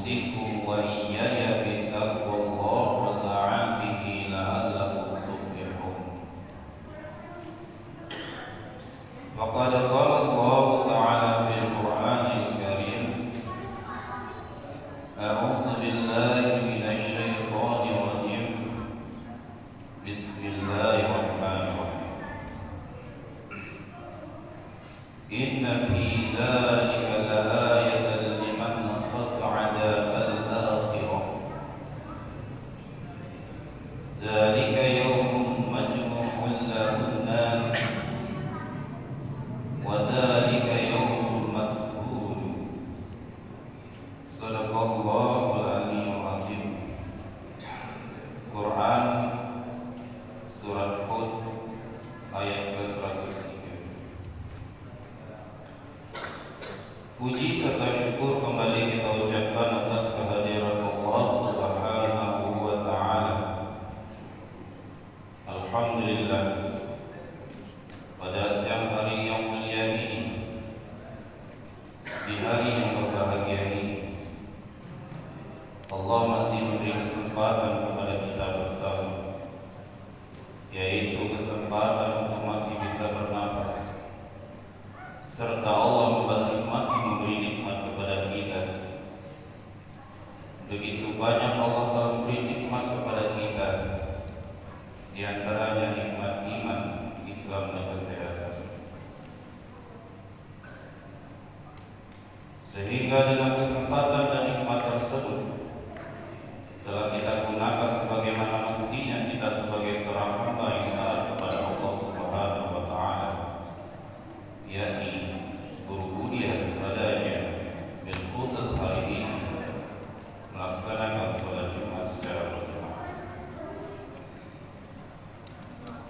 أوصيكم وإياي بتقوى الله وطاعته لعلكم تفلحون. فقد قال الله تعالى في القرآن الكريم: أعوذ بالله من الشيطان الرجيم. بسم الله الرحمن الرحيم. إن في ذلك لآية لمن خاف عذاب الآخرة. ذلك يوم مجموع له الناس وذلك يوم مسؤول. صدق الله العلي العظيم. Quran Surat Hud ayat ke-103. Puji serta syukur kembali kita ucapkan atas kehadiran Allah Subhanahu wa Ta'ala. Alhamdulillah, pada siang hari yang mulia ini, di hari yang berbahagia ini, Allah masih memberi kesempatan kepada kita bersama, yaitu kesempatan untuk masih bisa bernafas, serta Allah masih memberi nikmat kepada kita. Begitu banyak Allah telah memberi nikmat kepada kita, di antaranya nikmat iman, Islam dan kesehatan. Sehingga dengan kesempatan dan nikmat tersebut telah kita gunakan sebagaimana mestinya kita sebagai seorang hamba yang taat kepada Allah Subhanahu wa Ta'ala, yakni berubudiyah kepadanya, bil khusus hari ini melaksanakan sholat Jumat secara berjamaah.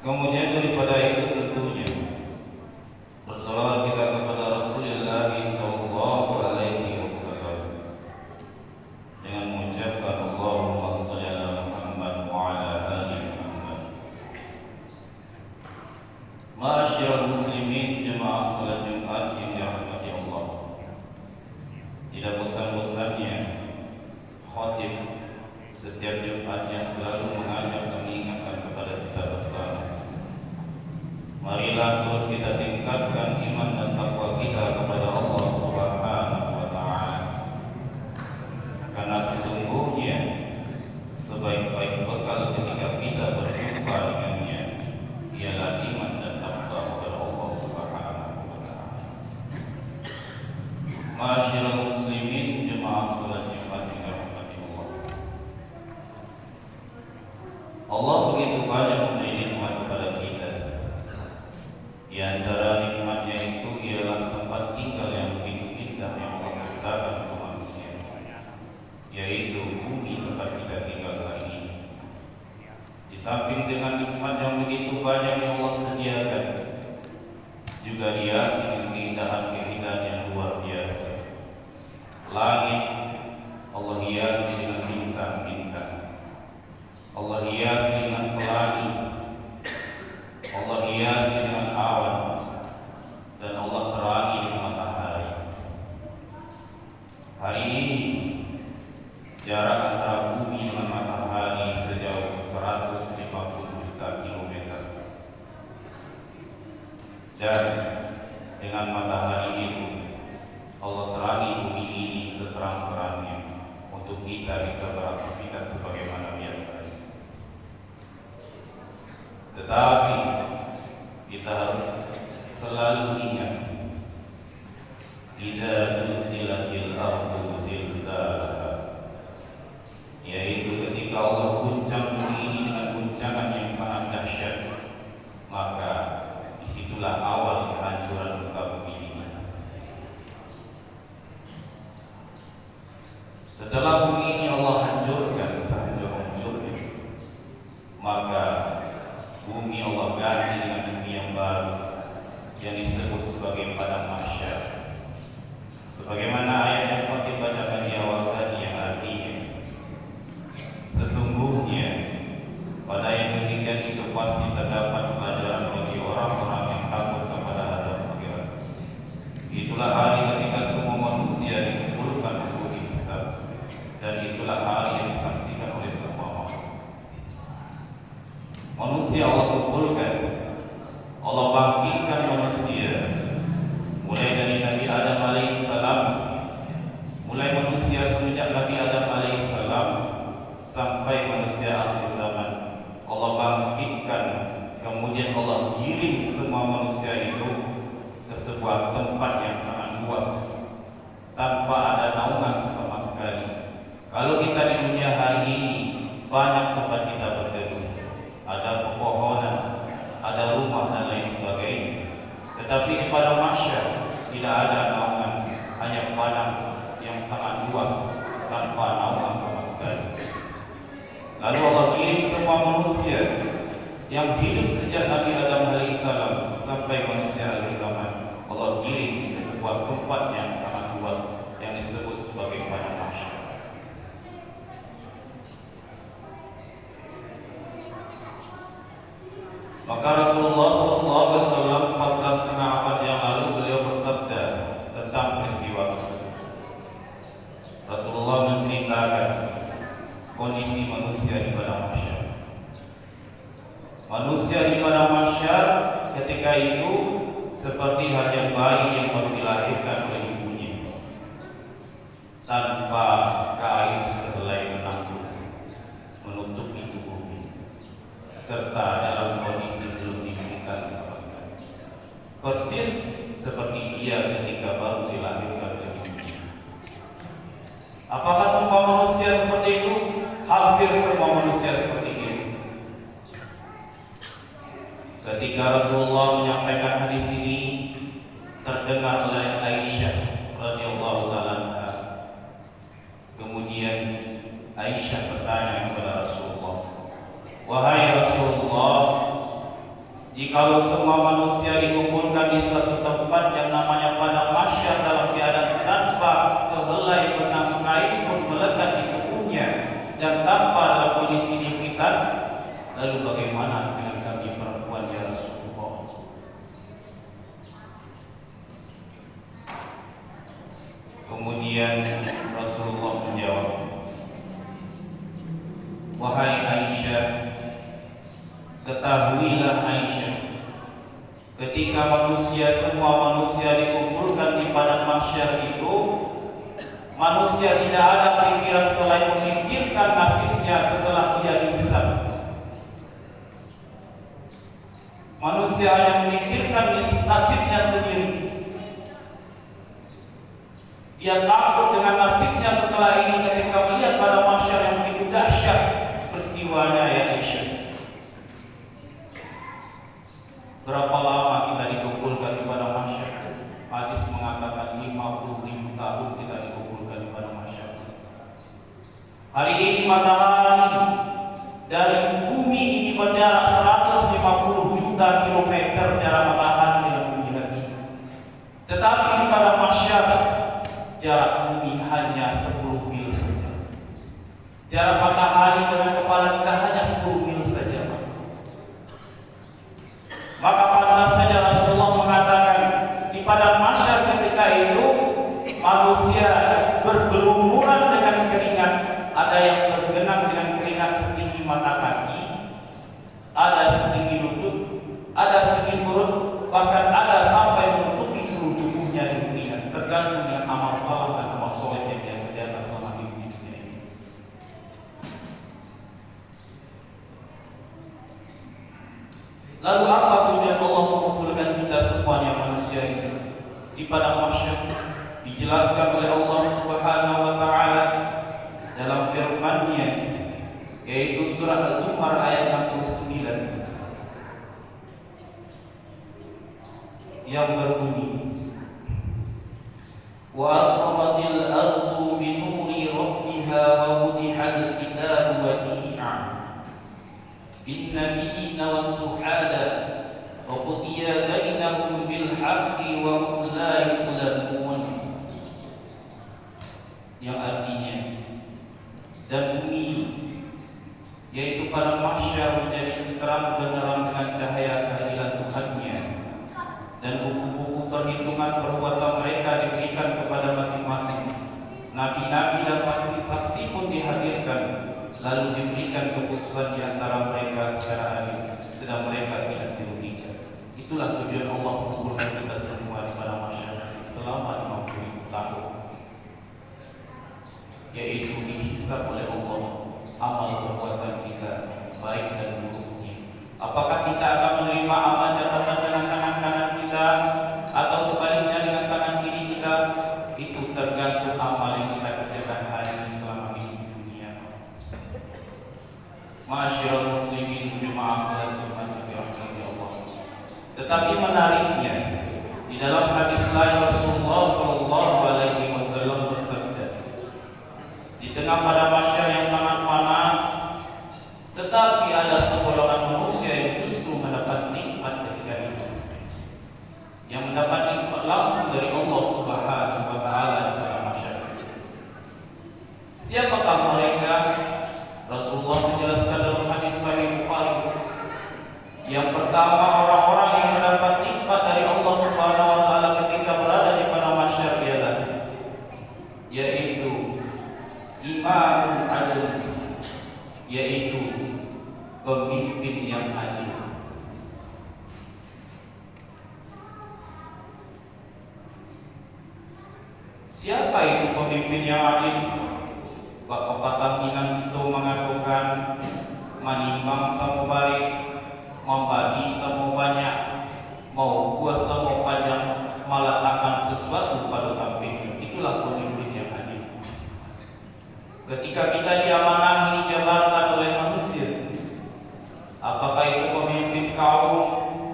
Kemudian daripada itu tentunya bersolawat kita kepada Rasulullah sallallahu alaihi wasallam dengan mengucapkan Allahumma shalli ala Muhammad wa ala ali Muhammad. Ma'asyiral muslimin, jemaah salat Jumat yang dirahmati Allah. Tidak bosan-bosannya khatib setiap Jumatnya selalu mengajak dan mengingatkan kepada kita bersama. Marilah terus kita tingkatkan iman dan takwa kita kepada Allah Subhanahu wa Ta'ala. Karena sesungguhnya sebaik-baik bekal ketika kita berjumpa dengannya ialah iman dan takwa kepada Allah Subhanahu wa Ta'ala. Ma'asyiral muslimin, jemaah salat Jumat yang dirahmati Allah. Allah begitu banyak memberi nikmat kepada kita. Di antara nikmatnya itu ialah tempat tinggal yang begitu indah yang Allah ciptakan untuk manusia, yaitu bumi tempat kita tinggal hari ini. Di samping dengan nikmat yang begitu banyak yang Allah sediakan, juga dihiasi dengan keindahan-keindahan yang luar biasa. Langit Allah hiasi dengan bintang-bintang, Allah hiasi dengan pelangi, Allah hiasi dengan awan, dan Allah terangi dengan matahari. Hari ini jarak antara bumi dengan matahari sejauh 150 juta kilometer, dan dengan matahari itu Allah terangi bumi ini seterang-terangnya untuk kita bisa beraktivitas sebagaimana biasanya. Tetapi kita harus selalu ingat, idza zulzilatil ardu zilzalaha, yaitu ketika Allah guncang bumi ini dengan guncangan yang sangat dahsyat, maka disitulah awal kehancuran muka bumi ini. Setelah bumi ini Allah hancurkan sehancur-hancurnya, maka bumi Allah ganti dengan bumi yang baru yang disebut sebagai padang mahsyar. Sebagaimana ayat yang Fatih bacakan di awal tadi, yang artinya sesungguhnya pada yang demikian itu pasti terdapat pelajaran bagi orang-orang yang takut kepada azab akhirat. Itulah hari ketika semua manusia dikumpulkan untuk dihisab. manusia Allah kumpulkan, Allah bangkitkan manusia, mulai dari Nabi Adam alaihissalam, mulai manusia semenjak Nabi Adam alaihissalam sampai manusia akhir zaman. Allah bangkitkan, kemudian Allah giring semua manusia itu ke sebuah tempat yang sangat luas tanpa ada naungan sama sekali. Kalau kita di dunia hari ini banyak tempat kita berteduh, ada pepohonan, ada rumah dan lain sebagainya. Tetapi di padang mahsyar tidak ada naungan, hanya padang yang sangat luas tanpa naungan sama sekali. Lalu Allah kirim semua manusia yang hidup sejak Nabi Adam alaihissalam sampai manusia akhir zaman. Allah kirim ke sebuah tempat yang sangat luas yang disebut sebagai padang mahsyar. Maka Rasulullah SAW 14,5 abad yang lalu beliau bersabda tentang peristiwa tersebut. Rasulullah menceritakan kondisi manusia di padang mahsyar. Manusia di padang mahsyar ketika itu seperti halnya bayi yang baru dilahirkan oleh ibunya, tanpa kain sehelai menanggung menutupi tubuhnya, serta dalam kondisi belum diberikan sama sekali, persis seperti dia ketika baru dilahirkan oleh ibunya. Apakah semua manusia seperti itu? Hampir semua manusia seperti itu. Ketika Rasulullah menyampaikan hadis ini, terdengar oleh Aisyah radhiyallahu taala anha. Kemudian Aisyah bertanya kepada Rasulullah, "Wahai Rasulullah, jikalau semua manusia dikumpulkan di suatu tempat yang namanya padang mahsyar dalam keadaan tanpa sehelai benang kain pun melekat di tubuhnya dan tanpa dalam kondisi dihitan, lalu bagaimana dengan kami perempuan ya Rasulullah?" Kemudian Rasulullah menjawab, "Wahai Aisyah, ketahuilah Aisyah, ketika semua manusia dikumpulkan di padang mahsyar itu, manusia tidak ada pikiran selain memikirkan nasibnya setelah dia dihisab. Manusia hanya memikirkan nasibnya sendiri. Dia takut dengan nasibnya setelah ini ketika melihat padang mahsyar yang begitu dahsyat peristiwanya ya Aisyah. Berapa lama kita dikumpulkan di padang mahsyar? Hadis mengatakan 50.000 tahun kita dikumpulkan di padang mahsyar. Hari ini matahari dari bumi ini berjarak 150 juta kilometer jarak matahari dengan bumi lagi. Tetapi di padang mahsyar jarak bumi hanya 10 mil saja. Jarak matahari dengan kepala kita hanya 10 mil saja. Maka pantas saja Rasulullah mengatakan di padang mahsyar ketika itu manusia bergelumuran dengan keringat. Ada yang bergenang dengan keringat setinggi mata kaki, ada setinggi lutut, ada setinggi perut, bahkan ada sampai menutupi seluruh tubuhnya dengan keringat, tergantung dengan amal salah dan amal soleh yang dia kerjakan selama hidupnya ini. Lalu apa tujuan Allah mengumpulkan kita semuanya manusia ini di padang mahsyar? Dijelaskan oleh Allah Subhanahu wa taala dalam firman-Nya, yaitu surah Az-Zumar ayat 69 yang berbunyi, "Wa asratil ardu bi nuri rabbiha wa wudihal kitabu waji'a bin-nabiyina was-suhada wa qudiya bainahum bil haqqi wa hum la yuzlamun." Yang artinya, dan bumi yaitu padang mahsyar menjadi terang benderang dengan cahaya keadilan Tuhannya, dan buku-buku perhitungan perbuatan mereka diberikan kepada masing-masing. Nabi-nabi dan saksi-saksi pun dihadirkan, lalu diberikan keputusan di antara mereka secara adil. Sedang Itulah tujuan Allah mengumpulkan kita semua pada masyarakat selama 50.000 tahun, yaitu dihisab oleh Allah amal perbuatan kita baik dan buruknya. Apakah kita akan menerima amal catatan dengan tangan kanan kita atau sebaliknya dengan tangan kiri kita? Itu tergantung amal yang kita kerjakan hari ini selama hidup di dunia. Ma'asyiral muslimin jemaah salat Jumat dirahmati Allah. Tetapi menariknya, di dalam hadis lain Rasulullah sallallahu alaihi wasallam bersabda, di tengah pada masyarakat yang sangat panas, tetapi ada segolongan manusia yang justru mendapat nikmat ketika itu, yang mendapat nikmat langsung dari Allah Subhanahu wa taala di dalam masyarakat. Siapakah mereka? Rasulullah menjelaskan dalam hadis sahih Bukhari, yang pertama orang-orang yang mendapat nikmat dari Allah Subhanahu wa taala ketika berada di pada masyarakat ialah yaitu imanul adil, yaitu pemimpin yang adil. Siapa itu pemimpin yang adil? Pepatah Minang itu mengatakan, manimbang sama baik, membagi sama banyak, mau buat sama panjang, malah akan sesuatu pada tampil. Itulah pemimpin yang adil. Ketika kita diamanahi jabatan oleh manusia, apakah itu pemimpin kaum,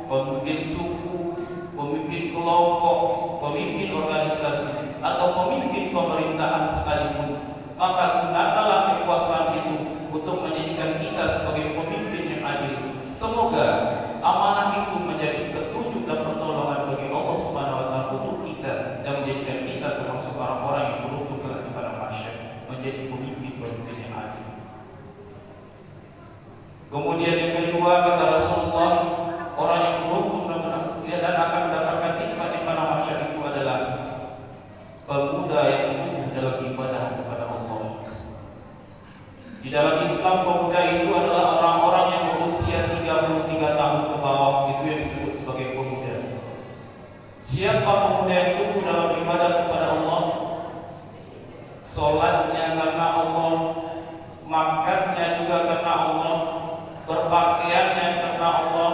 pemimpin suku, pemimpin kelompok, pemimpin organisasi, atau pemimpin pemerintahan sekalipun, maka gunakanlah kekuasaan itu untuk menjadikan kita sebagai pemimpin yang adil. Semoga amanah itu menjadi petunjuk dan pertolongan bagi Allah Subhanahu wa taala untuk kita, dan menjadikan kita termasuk orang-orang yang beruntung kepada masyarakat, menjadi pemimpin yang adil. Kemudian yang kedua, kata Rasulullah, orang yang beruntung dan akan mendapatkan nikmat di mana masyarakat itu adalah pemuda yang tumbuh dalam ibadah kepada Allah. Di dalam Islam, pemuda itu adalah orang-orang yang berusia 33 tahun ke bawah, itu yang disebut sebagai pemuda. Siapa pemuda yang tumbuh dalam ibadah kepada Allah? Salatnya karena Allah, makannya juga karena Allah, berpakaiannya karena Allah,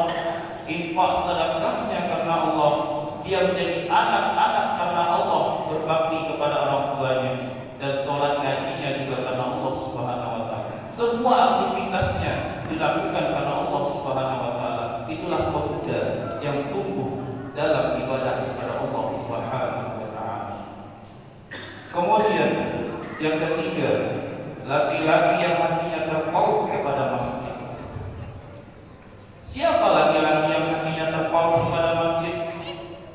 infak sedekahnya karena Allah, dia menjadi anak-anak karena Allah, berbakti kepada orang tuanya, dan sholat ngajinya juga karena Allah Subhanahu wa taala. Semua aktivitasnya dilakukan karena Allah Subhanahu wa taala. Itulah pemuda yang tumbuh dalam ibadah kepada Allah Subhanahu wa taala. Kemudian yang ketiga, laki-laki yang hatinya terpaut kepada masjid. Siapa laki-laki yang hatinya terpaut kepada masjid?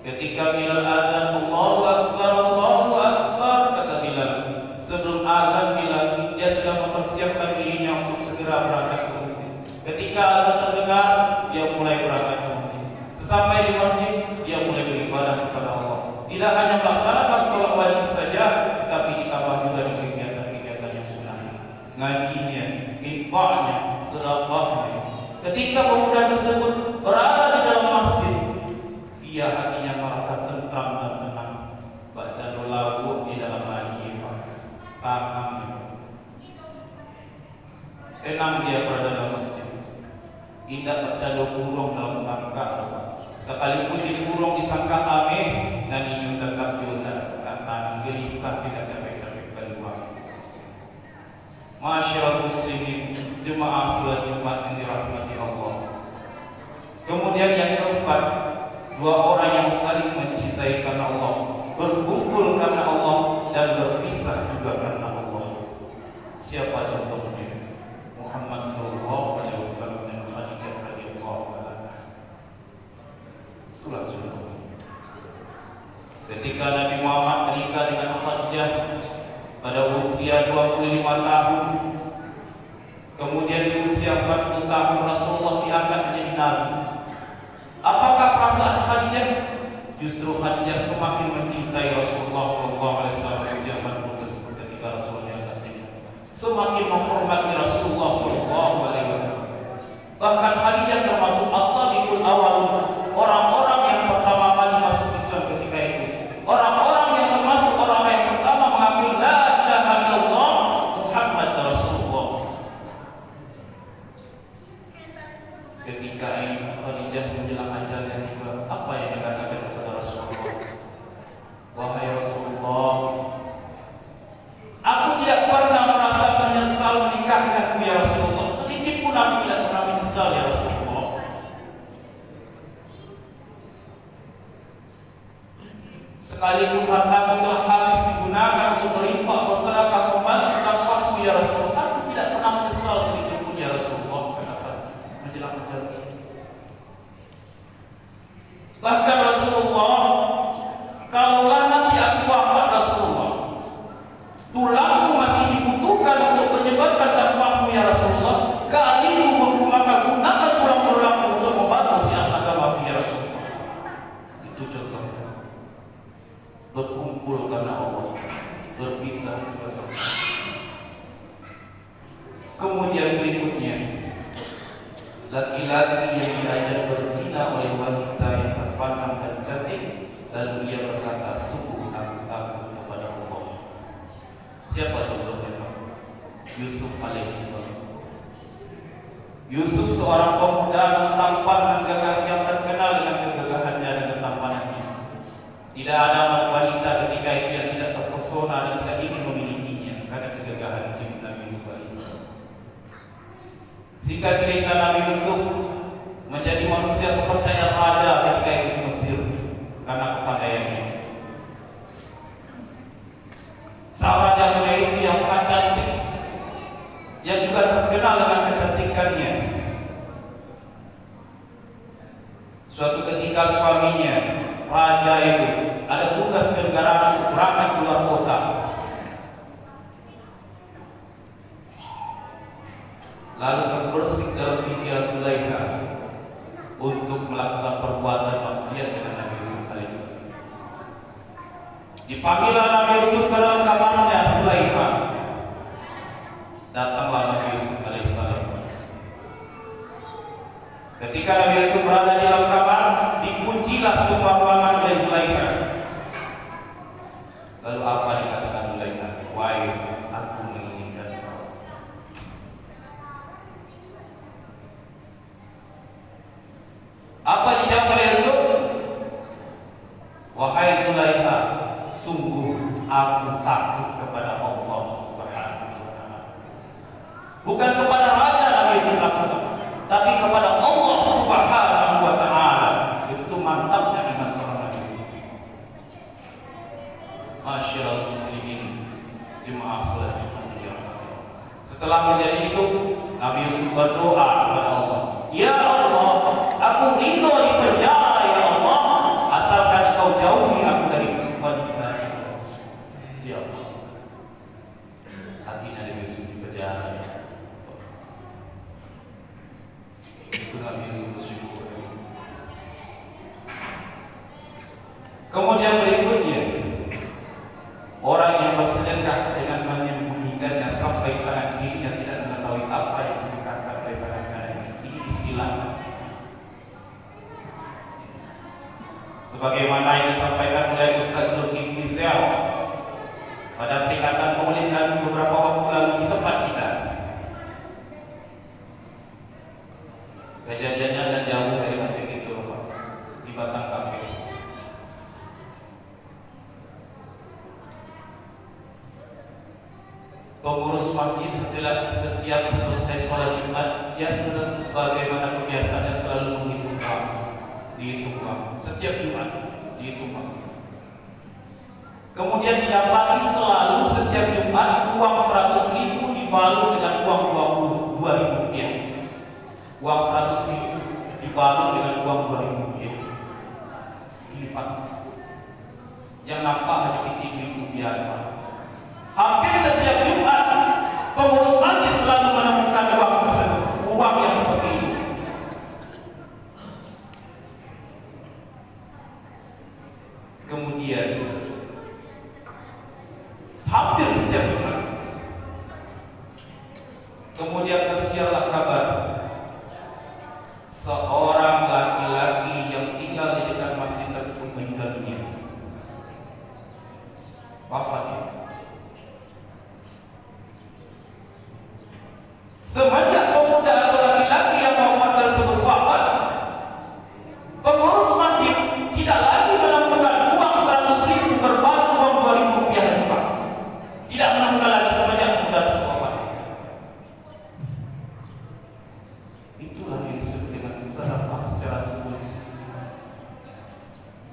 Ketika Bilal azan, Allahu Akbar, Allahu Akbar, kata Bilal. Sebelum azan Bilal, dia sudah mempersiapkan dirinya untuk segera berangkat ke masjid. Ketika azan terdengar, dia mulai berangkat ke masjid. Sesampai di masjid, dia mulai beribadah kepada Allah. Tidak hanya melaksanakan sholat wajib saja, tapi ditambah juga dengan kegiatan-kegiatan yang sunnah, ngajinya, infaknya, sedekahnya. Ketika pemuda tersebut berada di dalam masjid, dia hatinya merasa tentram dan tenang. Baca doa di dalam ngaji, tenang, tenang dia berada dalam masjid. Tidak baca burung dalam sangka, sekalipun dikurung disangka aneh, dan ini tetap juga kata gelisah, tidak capek-capek keluar. Masyaallah muslimin, jemaah salat Jumat yang dirahmati Allah. Kemudian yang keempat, dua orang yang saling mencintai karena Allah, berkumpul karena Allah, dan berpisah juga karena Allah. Siapa contohnya? Muhammad sallallahu alaihi wasallam dan Khadijah radhiyallahu anha. Itulah contohnya. Ketika Nabi Muhammad menikah dengan Khadijah pada usia 25 tahun, kemudian di usia 40 tahun Rasulullah diangkat menjadi Nabi. Apakah perasaan Khadijah? Justru Khadijah semakin mencintai Rasulullah SAW di usia 40 tersebut ketika Rasulullah diangkat, semakin menghormati Rasulullah SAW. Bahkan Khadijah termasuk as-sabiqul awwalun, orang-orang ya Rasulullah, aku tidak pernah menyesal sedikit pun ya Rasulullah, kata menjelang ajal. Bahkan Rasulullah, kalaulah nanti aku wafat Rasulullah, tulangku masih dibutuhkan untuk menyebabkan dakwahmu ya Rasulullah, kalimu maka gunakan tulang-tulangmu untuk membantu siang agamamu ya Rasulullah. Itu contohnya. Berkumpul karena Allah, berpisah karena Allah. Kemudian berikutnya, laki-laki yang diajak berzina oleh wanita yang terpandang dan cantik, lalu ia berkata, sungguh aku takut kepada Allah. Siapa contohnya? Yusuf alaihissalam. Yusuf seorang pemuda yang tampan dan gagah, yang terkenal dengan kegagahannya dan ketampanannya. Tidak ada wanita ketika itu yang tidak terpesona dan tidak ingin memilikinya karena kegagahan Nabi Yusuf alaihissalam. Singkat cerita, Nabi Yusuf menjadi manusia kepercayaan raja ketika itu di Mesir karena kepandaiannya. Sang raja itu yang sangat cantik, yang juga terkenal dengan kecantikannya. Suatu ketika suaminya, raja itu, ada tugas kenegaraan untuk berangkat keluar kota. Lalu terbersih dalam pikiran Zulaikha untuk melakukan perbuatan maksiat dengan Nabi Yusuf alaihissalam. Dipanggillah Nabi Yusuf ke dalam kamarnya Zulaikha. Datanglah Nabi Yusuf alaihissalam. Ketika Nabi Yusuf berada di dalam kamar, dikuncilah semua ruangan oleh Zulaikha. Lalu apa dikatakan Zulaikha? Wahai Yusuf, aku menginginkan kau. Apa dijawab oleh Yusuf? Wahai Zulaikha, sungguh aku takut kepada Allah Subhanahu wa Ta'ala. Bukan kepada raja Nabi Yusuf takut, tapi kepada Allah Subhanahu wa Ta'ala. Itu mantapnya iman seorang Nabi Yusuf. Masyaallah muslimin, jemaah salat Jumat. Setelah menjadi itu, Nabi Yusuf berdoa kepada Allah, ya Allah, aku ridho di penjara ya Allah, asalkan Engkau jauhi aku dari wanita. Ya Allah, hatinya Nabi Yusuf di penjara. Itu Nabi Yusuf bersyukur. Kemudian berikutnya, orang yang bersedekah dengan menyembunyikannya sampai tangan kirinya tidak mengetahui apa yang disedekahkan oleh tangan kanannya. Ini istilah. Sebagaimana yang disampaikan oleh Ustaz Zulkifli Zain pada peringatan Maulid Nabi beberapa waktu lalu di tempat kita. Kejadiannya dan jauh dari Masjid itu, di Batang Kafe. Pengurus masjid setiap selesai sholat Jumat, dia sebagaimana kebiasaannya selalu menghitung uang, dihitung uang. Setiap Jumat dihitung uang. Kemudian didapati selalu setiap Jumat uang 100.000 dibalut dengan uang 22.000 rupiah. Uang 100.000 dibalut dengan uang 2.000 rupiah. Dilipat. Yang nampak hanya titik rupiah. Hampir setiap Jumat pengurus masjid selalu menemukan uang tersebut, uang yang seperti itu. Kemudian hampir setiap Jumat, kemudian tersiarlah kabar seorang laki-laki yang tinggal di dekat masjid tersebut meninggal dunia, wafat. Sebanyak pemuda atau laki-laki yang wafat tersebut wafat, pengurus masjid tidak lagi menemukan uang 100.000 berbalut uang 2.000 rupiah juga. Tidak menemukan lagi sebanyak pemuda tersebut wafat. Itulah yang disebut dengan sedekah secara simbolis.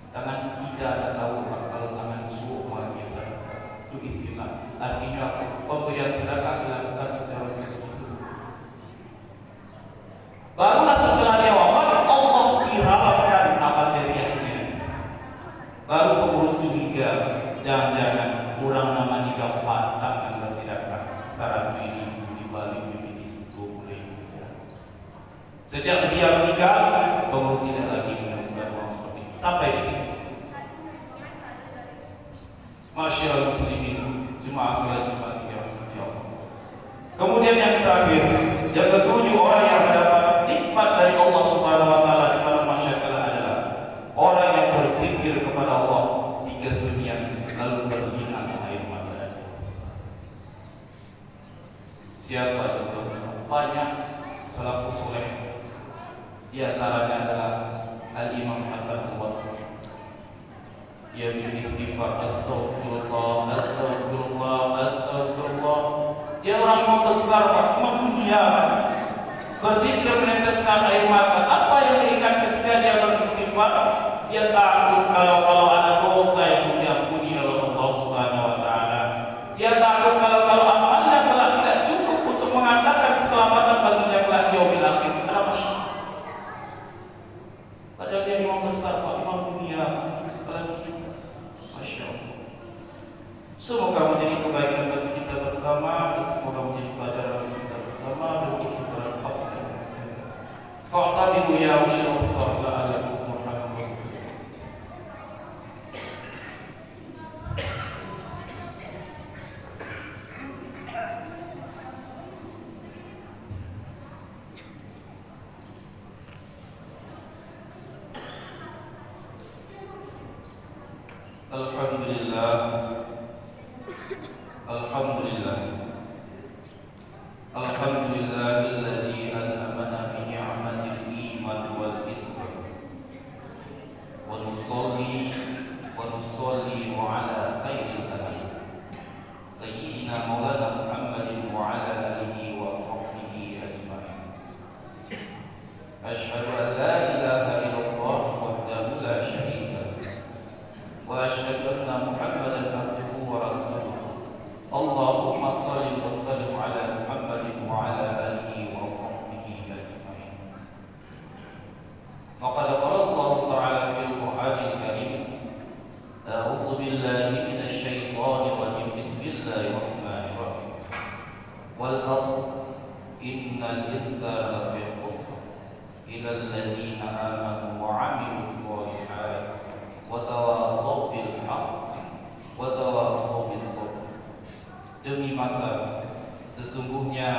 Tangan kita ada tahu kalau tangan suhu maha biasa. Itu istilah. Artinya pemberian sedekah Sejak dia meninggal, pengurus tidak lagi menemukan uang seperti itu. Sampai ini. Masyaallah muslimin, jemaah salat Jumat yang Allah. Kemudian yang terakhir, yang ketujuh, orang yang mendapat nikmat dari Allah Subhanahu wa taala di malam masyarakat adalah orang yang berzikir kepada Allah di kesunyian lalu berlinang air mata. Siapa itu? Banyak salafus saleh. Di antaranya adalah Al-Imam Hasan Al-Basri. Ia beristighfar, astagfirullah, astagfirullah, astagfirullah. Dia orang imam besar, imam dunia. Berzikir meneteskan air mata. Apa yang diingat ketika dia beristighfar? Dia takut kalau ada dosa yang diampuni oleh Allah Subhanahu wa taala. Dia takut kalau amalnya telah tidak cukup untuk mengatakan keselamatan baginya kelak di yaumil akhir. Padahal dia imam besar, imam dunia. Masya Allah. Semoga menjadi kebaikan bagi kita bersama, semoga menjadi pelajaran bagi kita bersama. Berikut surah Al-Fatihah. Fa'tabiru ya ulil absar la'alakum turhamun. Alhamdulillah. Alhamdulillah. Alhamdulillahilladzi an'amana bi ni'matil iman wal islam. Wa nusalli ala khairil anam. Sayyidina Maulana Muhammadin wa ala alihi wa sahbihi ajma'in. Asyhadu an la ilaha illallah wahdahu la syarika lahu. Wa asyhadu anna Muhammadan abduhu wa rasuluh. Allahumma shalli wa sallim ala Muhammadin wa ala alihi wa sahbihi ajma'in. Faqad qala Allah ta'ala fil Qur'anil Karim, a'udzu billahi minasy syaithanir rajim. Bismillahir rahmanir rahim. Wal 'ashr innal insana lafi khusr illa alladziina aamanu wa 'amilus shalihaati wa tawassaw bil haqqi wa tawassaw bis sabr. Demi masa, sesungguhnya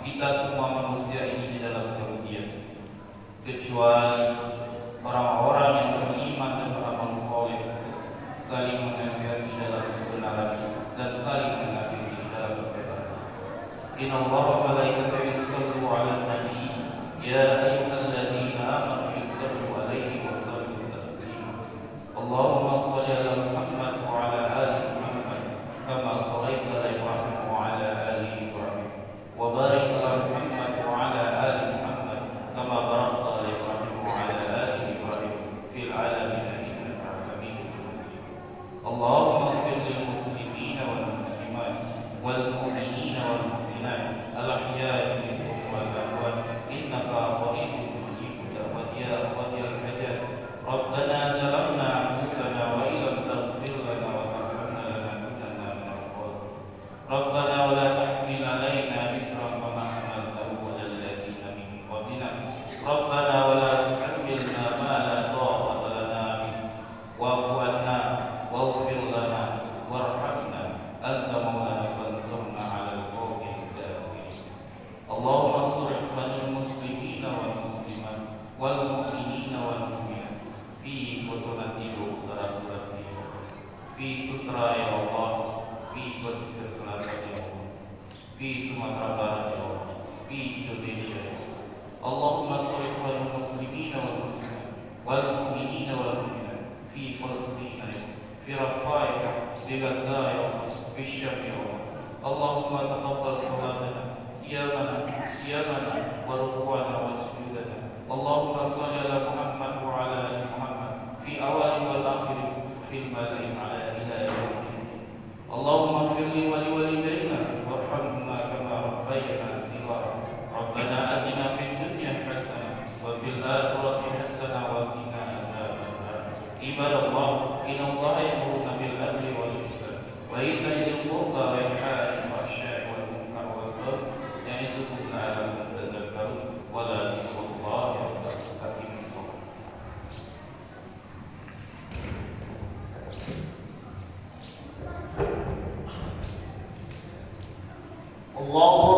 kita semua manusia ini di dalam kerugian, kecuali orang-orang yang beriman dan beramal saleh, saling menasihati dalam kebenaran dan saling menasihati dalam kebenaran. Inna Allaha wa malaikatahu yusholluna 'alan nabi, ya ayyuhalladzina amanu shollu 'alaihi wa sallimu taslima. Allahumma shalli 'ala Muhammad wa 'ala ali Muhammad kama shallaita 'ala Ibrahim wa 'ala ali Ibrahim wa barik 'ala Muhammad wa 'ala ali Muhammad kama barakta 'ala Ibrahim wa 'ala ali Ibrahim fil 'alamin innaka Hamidum Majid. Allahumma ighfir lil muslimina wal muslimat wal mu'minina wal mu'minat al ahya'i minhum wal amwat innaka qaribun mujibud da'wat ya qadiyal hajat. Rabbana zalamna anfusana wa illam taghfir lana wa tarhamna lanakunanna minal khasirin. Rabbana wa la tahmil 'alaina isran kama hamaltahu 'alal ladzina min qablina. Rabbana wa la tuhammilna ma la taqata lana bihi wa'fu 'anna waghfir lana warhamna anta maulana fansurna 'alal qawmil kafirin. Allahumma ansur ikhwanal muslimina wal muslimat wal mu'minina wal mu'minat fi butunatihi darasati fi sutra ya Allah, fi pesisir selatan ya Allah, fi Sumatera Barat ya Allah, fi Indonesia ya Allah. Allahumma sholli ala muslimina wal muslimat wal mu'minina wal mu'minat fi Palestina ya Allah, fi Rafah ya Allah, fi Gaza ya Allah, fi Syam ya Allah. Allahumma taqabbal salatana siyamana wa ruku'ana wa sujudana. Allahumma sholli ala Muhammad wa ala ali Muhammad fi awali wal akhir fil malai ala ila yaumil. Allahumma ighfir li wa li walidayna warhamna kama rabbayana shighara. Rabbana atina fid dunya hasanah wa fil akhirati hasanah wa qina adzabannar. Ibadallah, inna Allaha ya'muru bil adli wal ihsan wa ita'i dzil qurba wa yanha 'anil fahsya'i wal munkar wal baghi ya'idukum Allahu